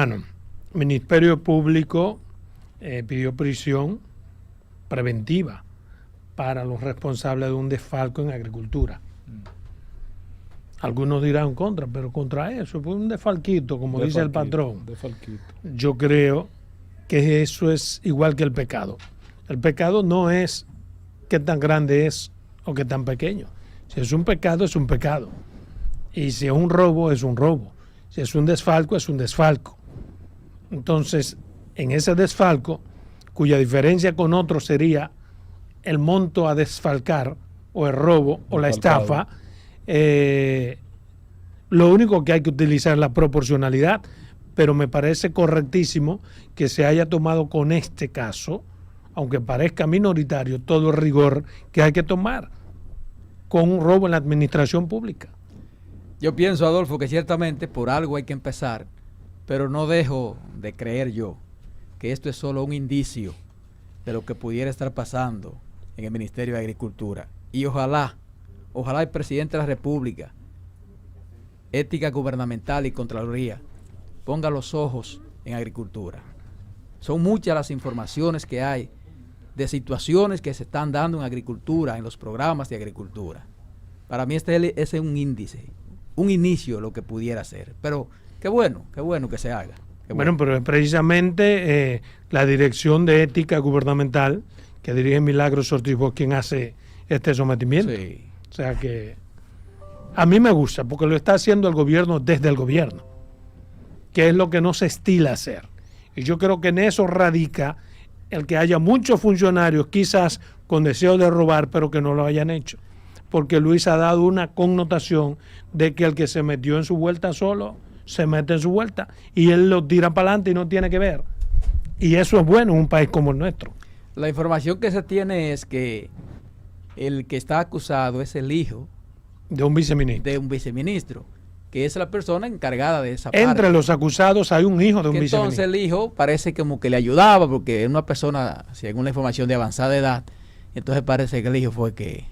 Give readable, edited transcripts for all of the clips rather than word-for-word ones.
Bueno, el Ministerio Público pidió prisión preventiva para los responsables de un desfalco en agricultura. Algunos dirán contra, pero contra eso, fue un desfalquito, como dice el patrón. Yo creo que eso es igual que el pecado. El pecado no es qué tan grande es o qué tan pequeño. Si es un pecado, es un pecado. Y si es un robo, es un robo. Si es un desfalco, es un desfalco. Entonces, en ese desfalco, cuya diferencia con otro sería el monto a desfalcar, o el robo, o la estafa, lo único que hay que utilizar es la proporcionalidad, pero me parece correctísimo que se haya tomado con este caso, aunque parezca minoritario, todo el rigor que hay que tomar con un robo en la administración pública. Yo pienso, Adolfo, que ciertamente por algo hay que empezar, pero no dejo de creer yo que esto es solo un indicio de lo que pudiera estar pasando en el Ministerio de Agricultura. Y ojalá el presidente de la República, Ética Gubernamental y Contraloría, ponga los ojos en agricultura. Son muchas las informaciones que hay de situaciones que se están dando en agricultura, en los programas de agricultura. Para mí ese es un índice, un inicio de lo que pudiera ser. Pero qué bueno que se haga. Bueno, pero es precisamente la Dirección de Ética Gubernamental que dirige Milagros Ortiz quien hace este sometimiento. Sí. O sea que a mí me gusta porque lo está haciendo el gobierno desde el gobierno, que es lo que no se estila hacer. Y yo creo que en eso radica el que haya muchos funcionarios quizás con deseo de robar, pero que no lo hayan hecho. Porque Luis ha dado una connotación de que el que se metió en su vuelta solo, se mete en su vuelta y él lo tira para adelante y no tiene que ver. Y eso es bueno en un país como el nuestro. La información que se tiene es que el que está acusado es el hijo de un viceministro, que es la persona encargada de esa parte. Entre los acusados hay un hijo de un viceministro. Entonces el hijo parece como que le ayudaba porque es una persona, según la información, de avanzada edad. Entonces parece que el hijo fue que...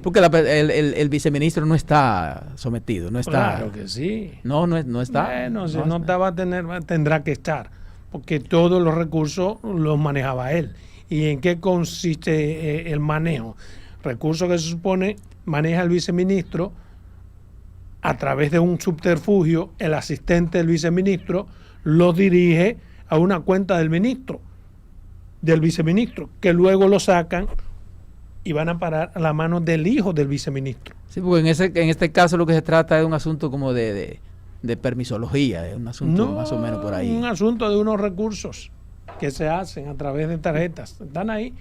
Porque el viceministro no está sometido, no está... Claro que sí. No está. Bueno, si no estaba, tendrá que estar, porque todos los recursos los manejaba él. ¿Y en qué consiste el manejo? Recursos que se supone maneja el viceministro a través de un subterfugio, el asistente del viceministro lo dirige a una cuenta del viceministro, que luego lo sacan y van a parar a la mano del hijo del viceministro. Sí, porque en este caso lo que se trata es un asunto como de permisología, es un asunto más o menos por ahí. Un asunto de unos recursos que se hacen a través de tarjetas. Están ahí.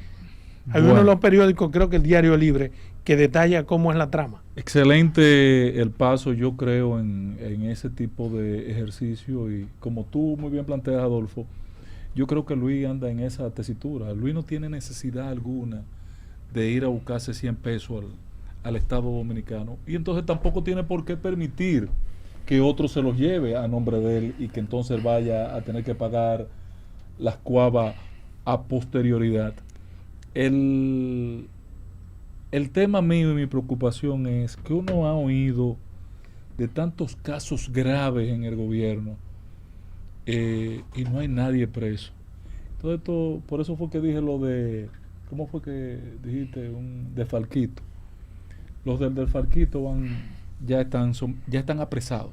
Hay uno de los periódicos, creo que el Diario Libre, que detalla cómo es la trama. Excelente el paso, yo creo, en ese tipo de ejercicio. Y como tú muy bien planteas, Adolfo, yo creo que Luis anda en esa tesitura. Luis no tiene necesidad alguna de ir a buscarse 100 pesos al Estado Dominicano. Y entonces tampoco tiene por qué permitir que otro se los lleve a nombre de él y que entonces vaya a tener que pagar las cuavas a posterioridad. El tema mío y mi preocupación es que uno ha oído de tantos casos graves en el gobierno y no hay nadie preso. Entonces, por eso fue que dije lo de, ¿cómo fue que dijiste? Un desfalquito. Los del desfalquito ya están apresados,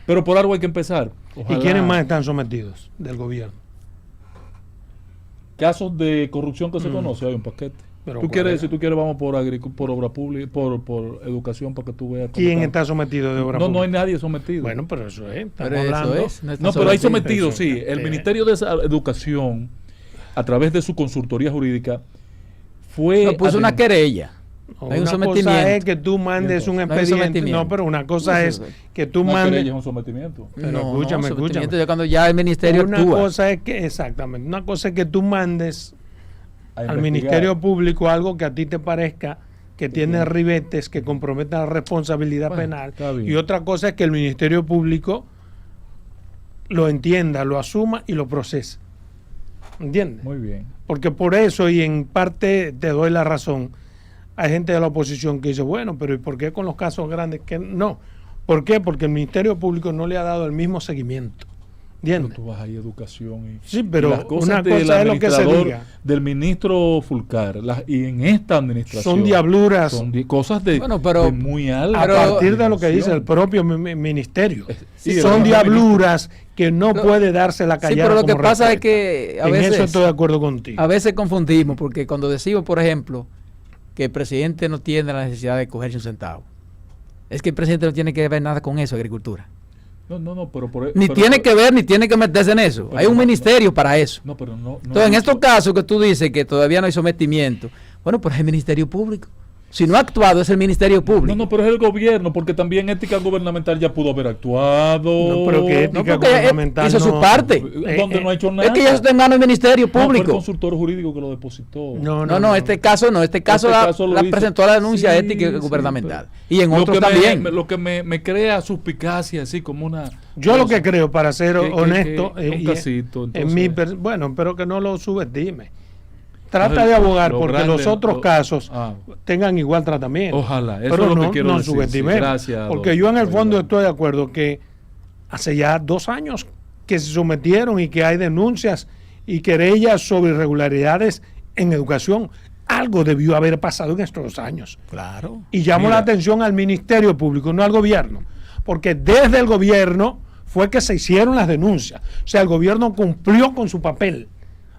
Pero por algo hay que empezar. Ojalá. ¿Y quiénes más están sometidos del gobierno? Casos de corrupción que se conoce, hay un paquete. Si tú quieres, vamos por obra pública, por educación, para que tú veas. ¿Quién está sometido de obra pública? No hay nadie sometido. Bueno, pero eso es. Pero hay sometidos, sí. El Ministerio de Educación, a través de su consultoría jurídica, puso una querella. Hay un sometimiento. Una cosa es que tú mandes un expediente. No, pero una cosa es que tú mandes. Querella es un sometimiento. Pero escúchame. Ya cuando ya el ministerio actúa. Una cosa es que, exactamente, una cosa es que tú mandes al Ministerio Público algo que a ti te parezca que tiene ribetes que comprometan la responsabilidad penal. Y otra cosa es que el Ministerio Público lo entienda, lo asuma y lo procese. ¿Entiendes? Muy bien. Porque por eso, y en parte te doy la razón, hay gente de la oposición que dice, bueno, pero ¿y por qué con los casos grandes? Que no, ¿Por qué? Porque el Ministerio Público no le ha dado el mismo seguimiento. Pero tú vas ahí educación y, sí, pero y las cosas una cosa es lo que se diga del ministro Fulcar y en esta administración son diabluras, son cosas de, pero, de muy alta a partir de lo que dice el propio ministerio, sí, son diabluras que no puede darse la callada. Sí, pero lo que pasa respuesta. es que a veces, en eso estoy de acuerdo contigo. A veces confundimos, porque cuando decimos, por ejemplo, que el presidente no tiene la necesidad de cogerse un centavo, es que el presidente no tiene que ver nada con eso, agricultura. No, pero ni tiene que ver, ni tiene que meterse en eso. Hay un ministerio para eso. Entonces, en estos casos que tú dices que todavía no hay sometimiento, bueno, pues es el Ministerio Público. Si no ha actuado, es el Ministerio Público. No, pero es el gobierno, porque también ética gubernamental ya pudo haber actuado. No, pero que ética gubernamental hizo su parte. Donde no ha hecho nada. Es que ya está en manos del Ministerio Público. No, fue el consultor jurídico que lo depositó. No, este caso no. Este caso la presentó la denuncia ética gubernamental. Y en otros también. Lo que me crea suspicacia, así como una... Yo lo que creo, para ser honesto, un casito, entonces, bueno, pero que no lo subestime. Trata de abogar porque los otros casos tengan igual tratamiento. Ojalá, eso pero es lo que quiero decir. Subestimemos. Gracias. Porque yo en el fondo estoy de acuerdo que hace ya 2 años que se sometieron y que hay denuncias y querellas sobre irregularidades en educación. Algo debió haber pasado en estos 2 años. Claro. Y llamo la atención al Ministerio Público, no al gobierno. Porque desde el gobierno fue que se hicieron las denuncias. O sea, el gobierno cumplió con su papel.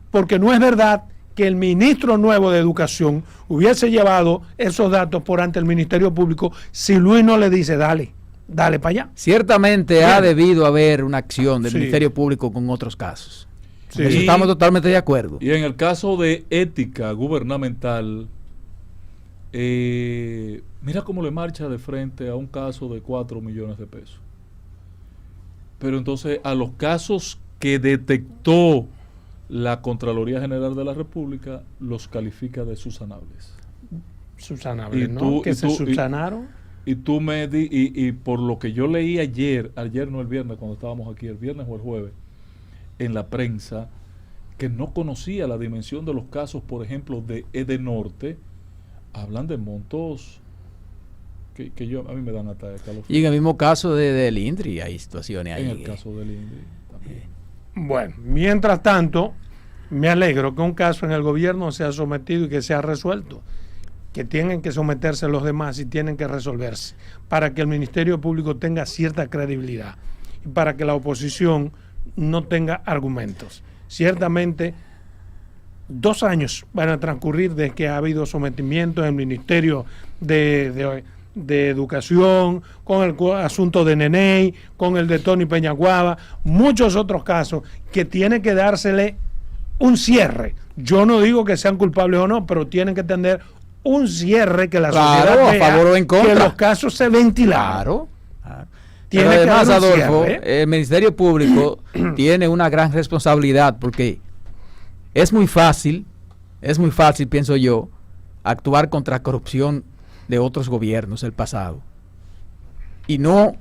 Porque no es verdad que el ministro nuevo de Educación hubiese llevado esos datos por ante el Ministerio Público si Luis no le dice, dale para allá. Ciertamente ha debido haber una acción del Ministerio Público con otros casos. Sí. Eso estamos totalmente de acuerdo. Y en el caso de ética gubernamental, mira cómo le marcha de frente a un caso de 4 millones de pesos. Pero entonces a los casos que detectó la Contraloría General de la República los califica de subsanables. Subsanables, ¿no? Que se subsanaron. Y por lo que yo leí ayer no el viernes, cuando estábamos aquí, el viernes o el jueves, en la prensa, que no conocía la dimensión de los casos, por ejemplo, de Edenorte, hablan de montos que a mí me dan hasta escalofríos. Y en el mismo caso del INDRI hay situaciones ahí. En el caso del INDRI también. Bueno, mientras tanto, me alegro que un caso en el gobierno sea sometido y que sea resuelto, que tienen que someterse los demás y tienen que resolverse, para que el Ministerio Público tenga cierta credibilidad y para que la oposición no tenga argumentos. Ciertamente, 2 años van a transcurrir desde que ha habido sometimiento en el Ministerio de Educación, con el asunto de Neney, con el de Tony Peñaguaba, muchos otros casos que tiene que dársele un cierre. Yo no digo que sean culpables o no, pero tienen que tener un cierre que la sociedad vea, a favor o en contra, que los casos se ventilaron. Pero además, Adolfo, el Ministerio Público tiene una gran responsabilidad porque es muy fácil, pienso yo, actuar contra corrupción de otros gobiernos del pasado y no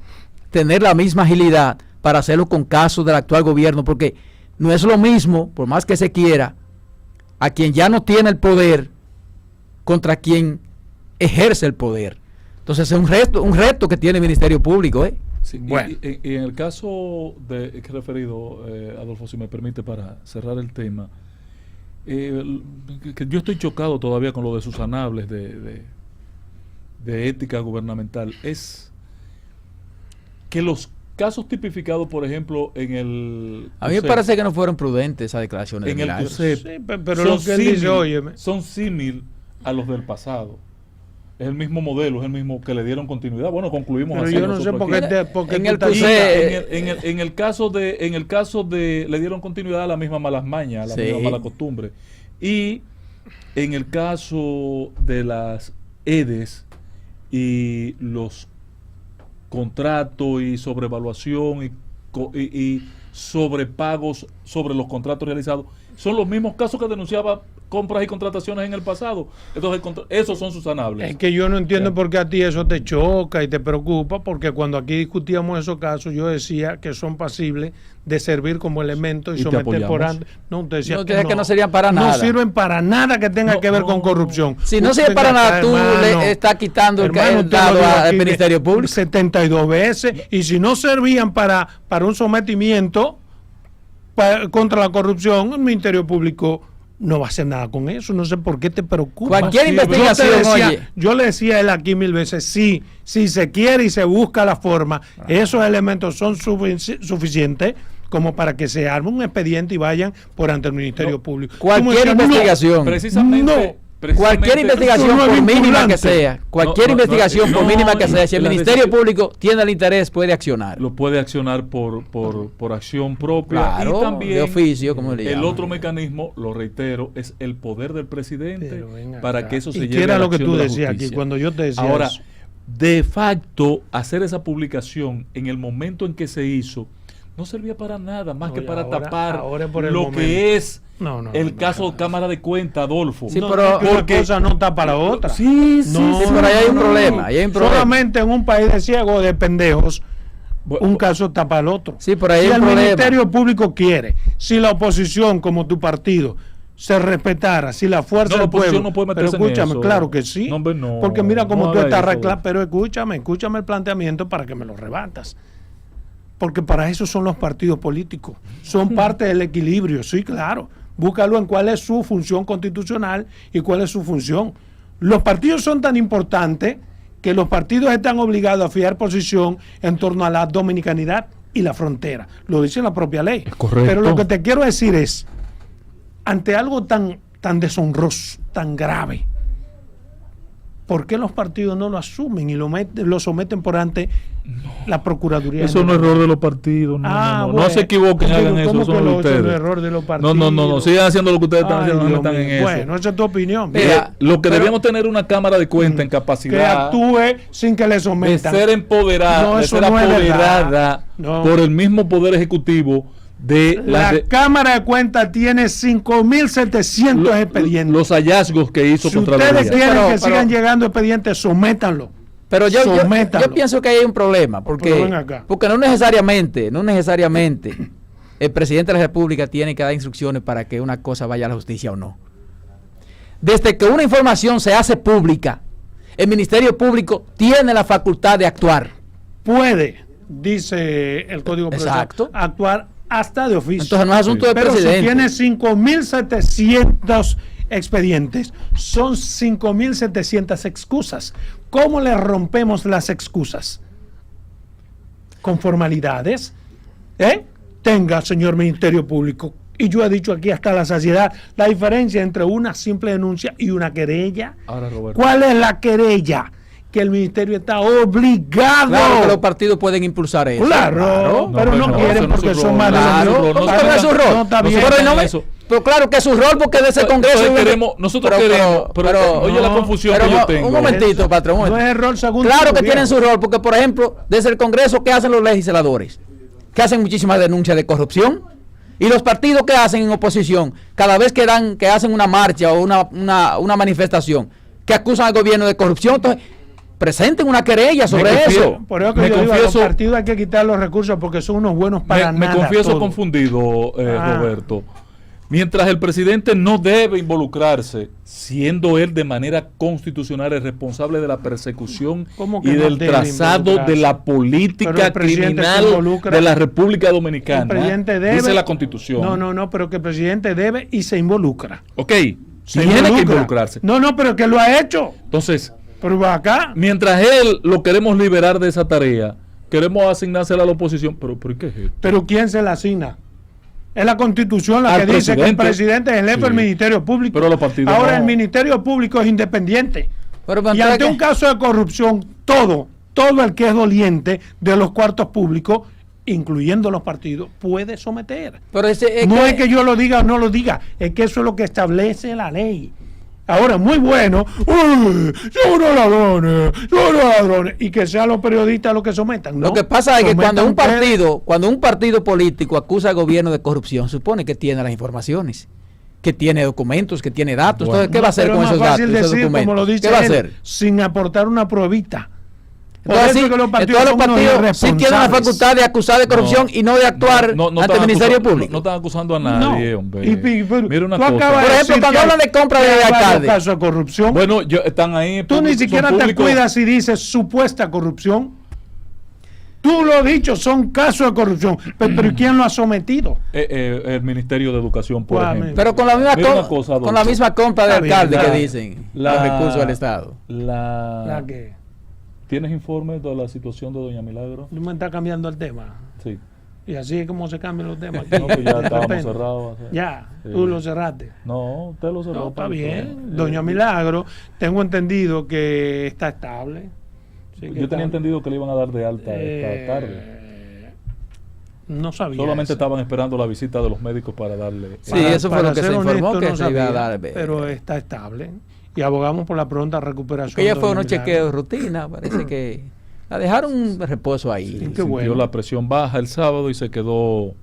tener la misma agilidad para hacerlo con casos del actual gobierno, porque no es lo mismo, por más que se quiera, a quien ya no tiene el poder contra quien ejerce el poder. Entonces es un reto que tiene el Ministerio Público. Sí, bueno. Y en el caso que he referido, Adolfo, si me permite, para cerrar el tema, que yo estoy chocado todavía con lo de subsanables de ética gubernamental, es que los casos tipificados, por ejemplo, en el... A mí me parece que no fueron prudentes esas declaraciones. En el CUSEP, sí, pero lo que él dice, óyeme, son símil a los del pasado. Es el mismo modelo, es el mismo que le dieron continuidad. Bueno, concluimos pero así. Yo no sé por qué en el CUSEP, en el caso de le dieron continuidad a la misma malas mañas, a la misma mala costumbre. Y en el caso de las EDES y los contratos y sobrevaluación y sobrepagos sobre los contratos realizados, son los mismos casos que denunciaba compras y contrataciones en el pasado. Entonces, esos son susanables. Es que yo no entiendo por qué a ti eso te choca y te preocupa, porque cuando aquí discutíamos esos casos, yo decía que son pasibles de servir como elemento y someter por antes. No, usted decía que no serían para nada. No sirven para nada que tenga que ver con corrupción. Si no sirve para nada, tú le estás quitando el dado al Ministerio Público 72 veces, y si no servían para un sometimiento contra la corrupción, el Ministerio Público no va a hacer nada con eso. No sé por qué te preocupa. Cualquier investigación, yo le decía a él aquí 1000 veces, si se quiere y se busca la forma, esos elementos son suficientes como para que se arme un expediente y vayan por ante el Ministerio Público. Cualquier investigación. Precisamente. Cualquier investigación, por mínima que sea, por mínima que sea, si el Ministerio Público tiene el interés, puede accionar. Lo puede accionar por acción propia. Claro, y también de oficio, como le el llaman. otro mecanismo, lo reitero, es el poder del presidente para que eso se ¿Y lleve qué era a la lo que acción tú de la decías justicia? aquí cuando yo te decía Ahora, eso? de facto, hacer esa publicación en el momento en que se hizo no servía para nada más que para tapar lo que es el caso Cámara de Cuentas, Adolfo. Sí, pero una cosa no tapa la otra. Sí, pero ahí hay un problema. Solamente en un país de ciegos, de pendejos, un caso tapa al otro. Sí, pero ahí si hay un el problema. Ministerio Público quiere, si la oposición, como tu partido, se respetara, si la fuerza del pueblo, no puede pero escúchame, en eso. Claro que sí, porque mira cómo tú estás reclamando, pero escúchame el planteamiento para que me lo rebatas. Porque para eso son los partidos políticos, son parte del equilibrio, sí, claro. Búscalo en cuál es su función constitucional y cuál es su función. Los partidos son tan importantes que los partidos están obligados a fijar posición en torno a la dominicanidad y la frontera. Lo dice la propia ley. Correcto. Pero lo que te quiero decir es, ante algo tan deshonroso, tan grave, ¿por qué los partidos no lo asumen y lo someten por ante la Procuraduría? Eso no es error de los partidos. No se equivoquen, hagan eso. Eso no es error de los partidos. No. Sigan haciendo lo que ustedes están haciendo. No están en eso. Bueno, esa es tu opinión. Lo que debíamos tener una Cámara de Cuentas en capacidad que actúe sin que le sometan. De ser empoderada, por el mismo Poder Ejecutivo. La Cámara de Cuentas tiene 5.700 expedientes. Los hallazgos que hizo contra la ustedes quieren que sigan llegando expedientes, sométanlo. Pero yo pienso que hay un problema, porque no necesariamente el presidente de la República tiene que dar instrucciones para que una cosa vaya a la justicia o no. Desde que una información se hace pública, el Ministerio Público tiene la facultad de actuar. Puede, dice el Código Procesal, actuar hasta de oficio. Entonces no es asunto del presidente. Pero si tiene 5.700 expedientes, son 5.700 excusas. ¿Cómo le rompemos las excusas? Con formalidades. Tenga, señor Ministerio Público, y yo he dicho aquí hasta la saciedad, la diferencia entre una simple denuncia y una querella. Ahora, Roberto, ¿cuál es la querella? Que el ministerio está obligado. Claro que los partidos pueden impulsar eso. Claro, pero no quieren porque son más de no es su rol. No está bien. Pero claro que es su rol porque de ese Congreso nosotros queremos, pero oye la confusión que yo tengo. Un momentito, patrón. No es el rol segundo. Claro que tienen su rol porque, por ejemplo, desde el Congreso, ¿qué hacen los legisladores? Que hacen muchísimas denuncias de corrupción. Y los partidos que hacen en oposición, cada vez que hacen una marcha o una manifestación, que acusan al gobierno de corrupción, entonces presenten una querella sobre eso. Por eso que yo digo, a los partidos hay que quitar los recursos porque son unos buenos para nada. Me confieso confundido, Roberto. Mientras el presidente no debe involucrarse, siendo él de manera constitucional el responsable de la persecución y del trazado de la política criminal de la República Dominicana, dice la Constitución. No, pero que el presidente debe y se involucra. Ok, tiene que involucrarse. No, pero que lo ha hecho. Entonces, pero acá, mientras él lo queremos liberar de esa tarea, queremos asignársela a la oposición. ¿Pero qué es esto? ¿Pero quién se la asigna? Es la Constitución la que dice que el presidente es el jefe del Ministerio Público. Pero los partidos ahora el Ministerio Público es independiente. Pero y ante un caso de corrupción, todo el que es doliente de los cuartos públicos, incluyendo los partidos, puede someter. Pero es que yo lo diga o no lo diga, es que eso es lo que establece la ley. Ahora, muy bueno, yo no ladrones, y que sean los periodistas los que sometan. Lo que pasa es que cuando un partido político acusa al gobierno de corrupción, supone que tiene las informaciones. que tiene documentos, que tiene datos. Bueno, Entonces, ¿qué va a hacer con esos datos, esos documentos? Como lo dice ¿Qué va a él, hacer? sin aportar una pruebita. Por Entonces, eso que los partidos, todos los partidos sí tienen la facultad de acusar de corrupción y no de actuar ante el Ministerio Público. No están acusando a nadie, hombre. Mira una cosa. Por ejemplo, cuando hablan de compra de alcalde. Casos de corrupción. Bueno, están ahí. Tú ni siquiera te cuidas y dices supuesta corrupción. Tú lo has dicho, son casos de corrupción. Pero ¿quién lo ha sometido? El Ministerio de Educación, por ejemplo. Pero con la misma compra de alcalde que dicen los recursos del Estado. ¿La qué? ¿Tienes informes de la situación de Doña Milagro? ¿Tú me estás cambiando el tema? Sí. Y así es como se cambian los temas. No, pues ya estábamos cerrados. Ya, sí. Tú lo cerraste. No, usted lo cerró. No, está bien. Doña Milagro, tengo entendido que está estable. Sí, yo tenía entendido que le iban a dar de alta esta tarde. No sabía. Solamente estaban esperando la visita de los médicos para darle. Sí, eso fue lo que se informó, que se iba a dar. Pero está estable. Y abogamos por la pronta recuperación. Que ella fue unos chequeos de rutina, parece que la dejaron un reposo ahí. Sí, sintió bueno. La presión baja el sábado y se quedó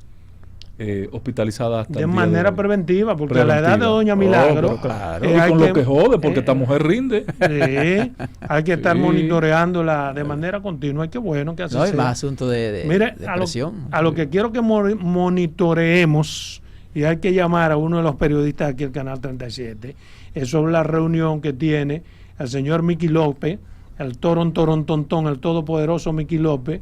hospitalizada hasta de manera preventiva, porque a la edad de Doña Milagro, claro, y con lo que jode, porque esta mujer rinde. Sí, hay que estar monitoreándola de manera continua. Y qué bueno que así no hay sea. más asunto de Mire, presión. A lo que quiero que monitoreemos, y hay que llamar a uno de los periodistas aquí, el Canal 37, es sobre la reunión que tiene el señor Miki López, el torontorontón, el todopoderoso Miki López,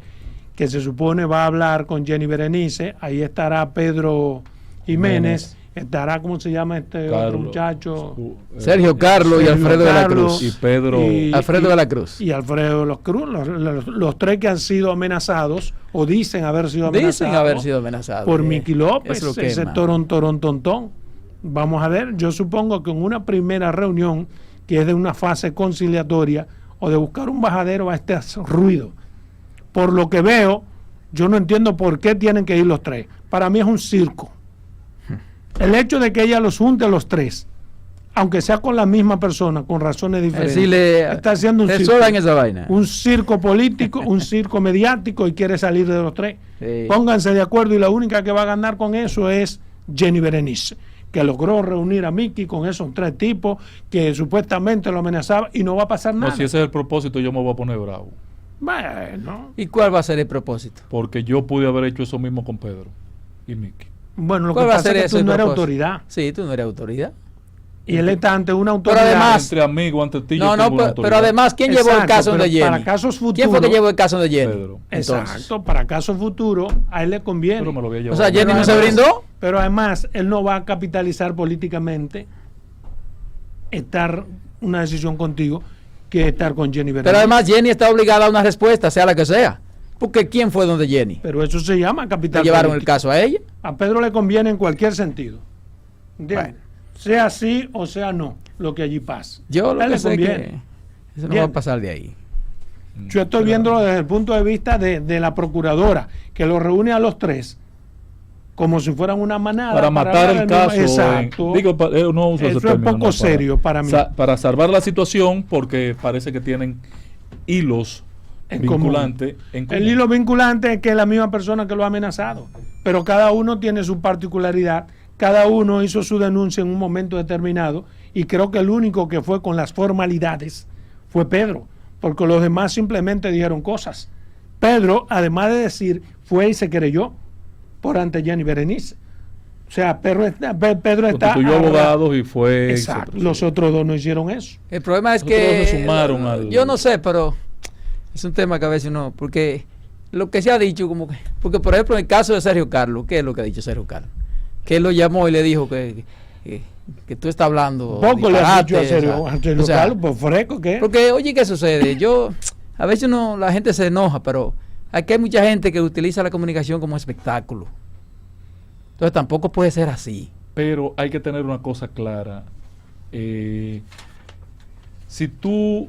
que se supone va a hablar con Jenny Berenice. Ahí estará Pedro Jiménez, estará, ¿cómo se llama otro muchacho? Sergio Carlos y Alfredo de la Cruz. Y Pedro. Alfredo de la Cruz. Y Alfredo de la Cruz, los tres que han sido amenazados, o dicen haber sido amenazados. Por Miki López, ese torontorontón. Vamos a ver, yo supongo que en una primera reunión, que es de una fase conciliatoria, o de buscar un bajadero, va a este ruido. Por lo que veo, yo no entiendo por qué tienen que ir los tres. Para mí es un circo. El hecho de que ella los junte a los tres, aunque sea con la misma persona, con razones diferentes, está haciendo un circo. En esa vaina. Un circo político, un circo mediático, y quiere salir de los tres. Sí. Pónganse de acuerdo, y la única que va a ganar con eso es Jenny Berenice, que logró reunir a Miki con esos tres tipos que supuestamente lo amenazaban, y no va a pasar nada. No, si ese es el propósito, yo me voy a poner bravo. Bueno. ¿Y cuál va a ser el propósito? Porque yo pude haber hecho eso mismo con Pedro y Miki. Bueno, lo que pasa es que tú no eres autoridad. Sí, tú no eres autoridad. Y él está ante una autoridad. Pero además, entre amigos, ante ti, pero además, ¿quién llevó el caso de Jenny? Para casos futuros. ¿Quién fue que llevó el caso de Jenny? Pedro. Exacto, para casos futuros, a él le conviene. Pero me lo voy a llevar. O sea, Jenny no se brindó. Pero además, él no va a capitalizar políticamente estar una decisión contigo que estar con Jenny Berenice. Pero además, Jenny está obligada a una respuesta, sea la que sea. Porque ¿quién fue donde Jenny? Pero eso se llama capital. ¿Le llevaron político. el caso a ella? A Pedro le conviene en cualquier sentido. Bueno. Sea sí o sea no, lo que allí pasa. Yo lo a él que le sé conviene. que eso no va a pasar de ahí. Yo estoy viéndolo desde el punto de vista de la procuradora, que lo reúne a los tres como si fueran una manada. Para matar el caso. Exacto. No uso eso ese término, es poco serio para mí. Para salvar la situación, porque parece que tienen hilos vinculantes. El hilo vinculante es que es la misma persona que lo ha amenazado. Pero cada uno tiene su particularidad. Cada uno hizo su denuncia en un momento determinado. Y creo que el único que fue con las formalidades fue Pedro. Porque los demás simplemente dijeron cosas. Pedro, además de decir, fue y se querelló por ante Jenny Berenice. O sea, Pedro está... Constituyó abogados y fue... Exacto. Los otros dos no hicieron eso. El problema es que... se sumaron al... Yo no sé, pero es un tema que a veces no... Porque lo que se ha dicho como que... Porque, por ejemplo, en el caso de Sergio Carlos, ¿qué es lo que ha dicho Sergio Carlos? Que él lo llamó y le dijo que tú estás hablando... Poco le has dicho a Sergio Carlos, por fresco, ¿qué? Porque, oye, ¿qué sucede? A veces la gente se enoja, pero aquí hay mucha gente que utiliza la comunicación como espectáculo. Entonces tampoco puede ser así. Pero hay que tener una cosa clara. Si tú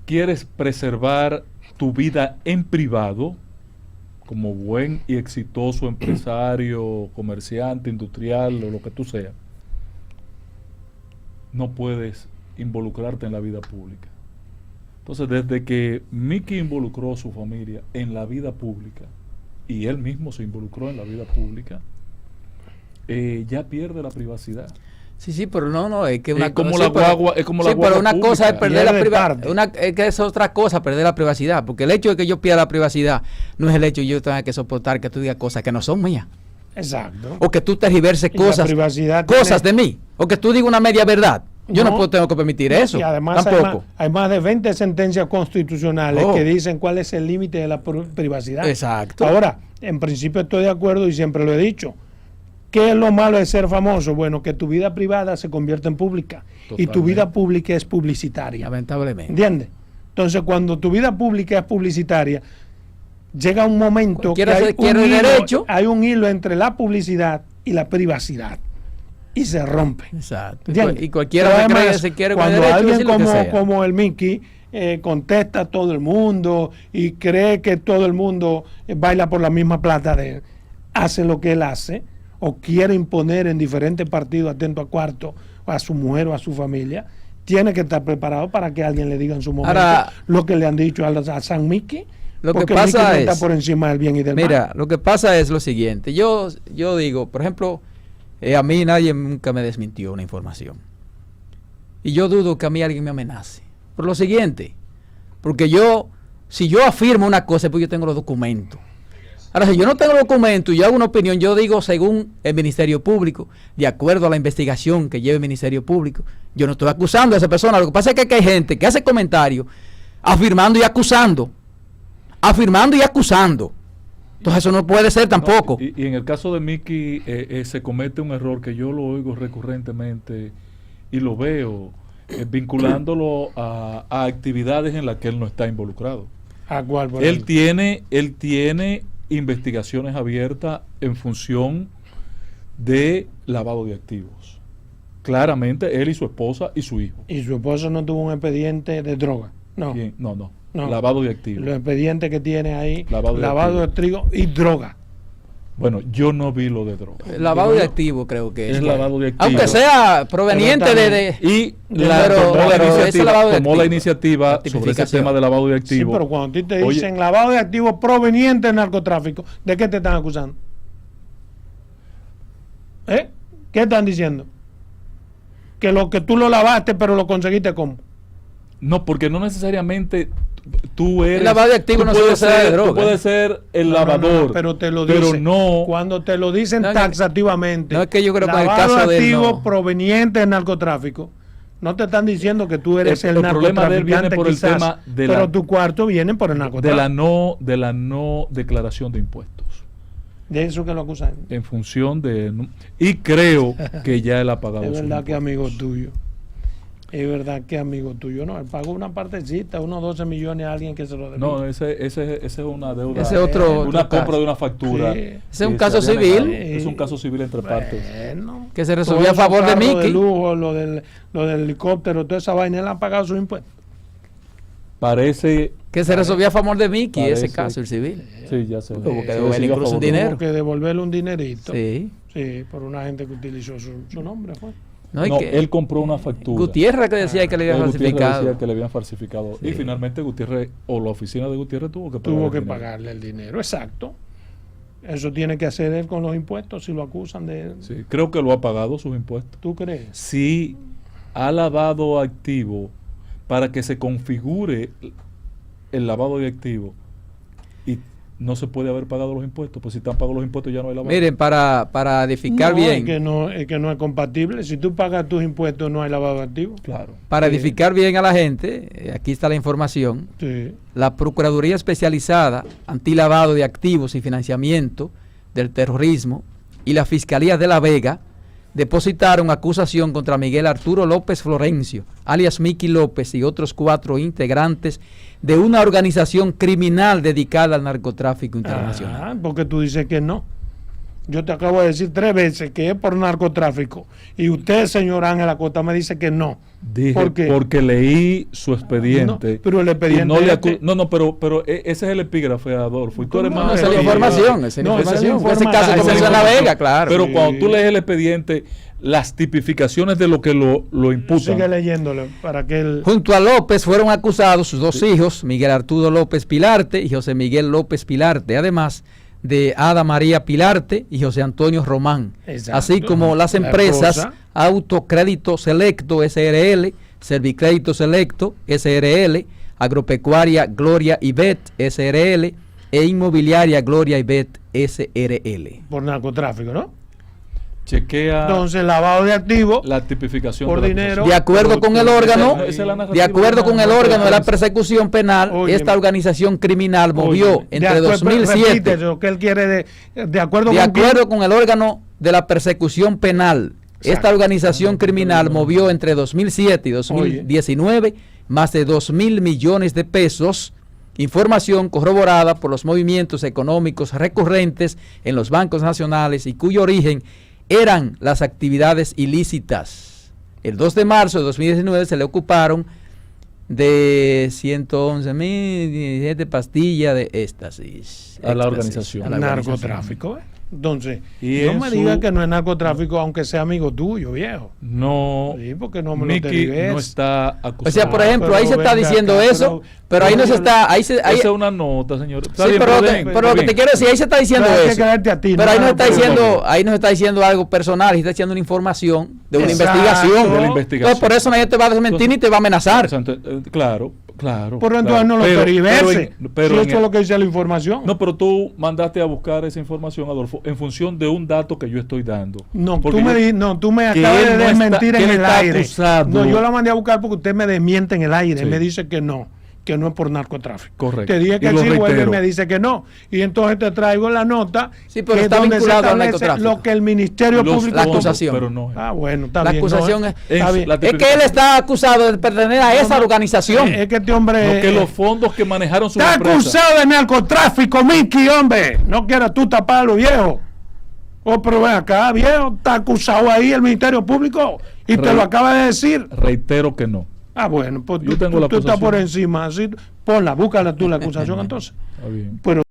quieres preservar tu vida en privado, como buen y exitoso empresario, comerciante, industrial o lo que tú seas, no puedes involucrarte en la vida pública. Entonces, desde que Miki involucró a su familia en la vida pública y él mismo se involucró en la vida pública, ya pierde la privacidad. Sí, pero no, es que una como la guagua, es como la guagua. Pero una pública. cosa es perder la privacidad, es que es otra cosa perder la privacidad, porque el hecho de que yo pierda la privacidad no es el hecho de que yo tenga que soportar que tú digas cosas que no son mías. Exacto. O que tú tergiverses cosas de mí, o que tú digas una media verdad. Yo no tengo que permitir eso. Y además tampoco. Hay más de 20 sentencias constitucionales que dicen cuál es el límite de la privacidad. Exacto. Ahora, en principio estoy de acuerdo y siempre lo he dicho. ¿Qué es lo malo de ser famoso? Bueno, que tu vida privada se convierte en pública. Totalmente. Y tu vida pública es publicitaria. Lamentablemente. ¿Entiendes? Entonces, cuando tu vida pública es publicitaria, llega un momento que hay un hilo entre la publicidad y la privacidad. Y se rompe. Exacto. Y cualquiera que cree que se quiere con cuando derecho, alguien como el Mickey contesta a todo el mundo y cree que todo el mundo baila por la misma plata de él, hace lo que él hace, o quiere imponer en diferentes partidos atento a cuarto a su mujer o a su familia, tiene que estar preparado para que alguien le diga en su momento lo que le han dicho a San Mickey. Lo que pasa está por encima del bien y del mal. mal. Lo que pasa es lo siguiente. Yo digo, por ejemplo, a mí nadie nunca me desmintió una información. Y yo dudo que a mí alguien me amenace. Por lo siguiente, porque si yo afirmo una cosa, pues yo tengo los documentos. Ahora, si yo no tengo documentos y yo hago una opinión, yo digo según el Ministerio Público, de acuerdo a la investigación que lleva el Ministerio Público. Yo no estoy acusando a esa persona. Lo que pasa es que aquí hay gente que hace comentarios afirmando y acusando. Afirmando y acusando. Entonces eso no puede ser tampoco. Y en el caso de Mickey se comete un error que yo lo oigo recurrentemente y lo veo vinculándolo a actividades en las que él no está involucrado. ¿A cuál? Él tiene investigaciones abiertas en función de lavado de activos. Claramente él y su esposa y su hijo. ¿Y su esposa no tuvo un expediente de droga? No. ¿Quién? No. Lavado de activos. Los expedientes que tiene ahí, lavado de trigo y droga. Bueno, yo no vi lo de droga. Lavado de activos creo que es lavado de activos. Aunque sea proveniente y tomó la iniciativa sobre ese tema de lavado de activos. Sí, pero cuando a ti te dicen lavado de activos proveniente del narcotráfico, ¿de qué te están acusando? ¿Qué están diciendo? Que lo que tú lo lavaste, pero lo conseguiste ¿cómo? No, porque no necesariamente tú eres. El lavado de activos no puede ser de droga. Tú puedes ser el lavador. Pero te lo dicen. No. Cuando te lo dicen taxativamente. No es que yo creo que en el caso de activos provenientes del narcotráfico. No te están diciendo que tú eres el problema de él viene por quizás, el tema de pero tu cuarto viene por el narcotráfico. De la no declaración de impuestos. De eso que lo acusan. En función de. Y creo que ya él ha pagado. Es verdad que amigo tuyo. Es verdad que amigo tuyo, no, él pagó una partecita, unos 12 millones a alguien que se lo debe. No, ese es una deuda. Ese otro una compra de una factura. Sí. Ese es un caso civil. Es un caso civil entre partes. Que se resolvió a favor de Mickey. De lujo, lo del helicóptero, toda esa vaina, él ha pagado sus impuestos. Parece que se resolvió a favor de Mickey ese caso, el civil. Sí, ya sé. Tuvo que devolverle incluso un dinero. Tuvo que devolverle un dinerito. Sí. Sí, por una gente que utilizó su nombre, fue. No, él compró una factura. Gutiérrez que decía que le habían falsificado. Decía que le habían falsificado. Sí. Y finalmente Gutiérrez, o la oficina de Gutiérrez tuvo que pagarle el dinero. Exacto. Eso tiene que hacer él con los impuestos si lo acusan de... Sí, creo que lo ha pagado sus impuestos. ¿Tú crees? Sí, ha lavado activo para que se configure el lavado de activo y no se puede haber pagado los impuestos, pues si están pagados los impuestos ya no hay lavado. Miren, para edificar bien. Es que no es compatible. Si tú pagas tus impuestos no hay lavado de activos. Claro. Para edificar bien a la gente, aquí está la información. Sí. La Procuraduría Especializada Antilavado de Activos y Financiamiento del Terrorismo y la Fiscalía de La Vega depositaron acusación contra Miguel Arturo López Florencio, alias Mickey López, y otros 4 integrantes de una organización criminal dedicada al narcotráfico internacional. Porque tú dices que no. Yo te acabo de decir 3 veces que es por narcotráfico. Y usted, señor Ángel Acosta, me dice que no. Dije, porque leí su expediente. No, pero el expediente. Pero ese es el epígrafe, Adolfo. Y tú eres más. Esa es la información. Esa ese caso comenzó en La Vega, claro. Pero cuando tú lees el expediente, las tipificaciones de lo que lo imputan. Sigue leyéndolo para que él... Junto a López fueron acusados sus 2 hijos, Miguel Arturo López Pilarte y José Miguel López Pilarte, además de Ada María Pilarte y José Antonio Román, Exacto. así como las empresas Autocrédito Selecto SRL, Servicrédito Selecto SRL, Agropecuaria Gloria Ibet SRL e Inmobiliaria Gloria Ibet SRL. Por narcotráfico, ¿no? Chequea entonces lavado de activos, la tipificación por de dinero, de acuerdo con el órgano, de acuerdo con el órgano de la persecución penal. Oye, esta organización criminal movió entre 2007 lo que él quiere de acuerdo con el órgano de la persecución penal. Exacto. Esta organización criminal movió entre 2007 y 2019 más de 2.000 millones de pesos. Información corroborada por los movimientos económicos recurrentes en los bancos nacionales y cuyo origen eran las actividades ilícitas. El 2 de marzo de 2019 se le ocuparon de 111.017 pastillas de éxtasis. A la organización. A la narcotráfico. Entonces, no me digas que no es narcotráfico, aunque sea amigo tuyo, viejo. No, sí, porque no me Mickey no está acusado. O sea, por ejemplo, ahí se está diciendo eso, pero ahí no se está... Esa es una nota, señor. Sí, pero lo que te quiero decir, ahí se está diciendo eso. Pero ahí no se está diciendo algo personal, ahí está diciendo una información de una investigación. Entonces, por eso nadie te va a desmentir ni te va a amenazar. Claro. Por lo tanto, no lo tergiverse. Pero si eso es lo que dice la información. No, pero tú mandaste a buscar esa información, Adolfo, en función de un dato que yo estoy dando. No, tú me acabas de desmentir en el aire. Acusado. No, yo la mandé a buscar porque usted me desmiente en el aire. Sí. Me dice que no es por narcotráfico. Correcto. Te dije que sí, vuelve y me dice que no. Y entonces te traigo la nota, sí, pero está donde se establece lo que el Ministerio Público... La acusación. Pero no. Bueno, está la bien. Acusación no, está bien. Es que él está acusado de pertenecer a esa organización. Es que este hombre... No, que los fondos que manejaron su está empresa... Está acusado de narcotráfico, Mickey, hombre. No quieras tú taparlo, viejo. Oh, pero ven acá, viejo. Está acusado ahí el Ministerio Público y te lo acaba de decir. Reitero que no. Bueno, pues tú estás por encima, así, búscala tú la acusación entonces. Está bien. Pero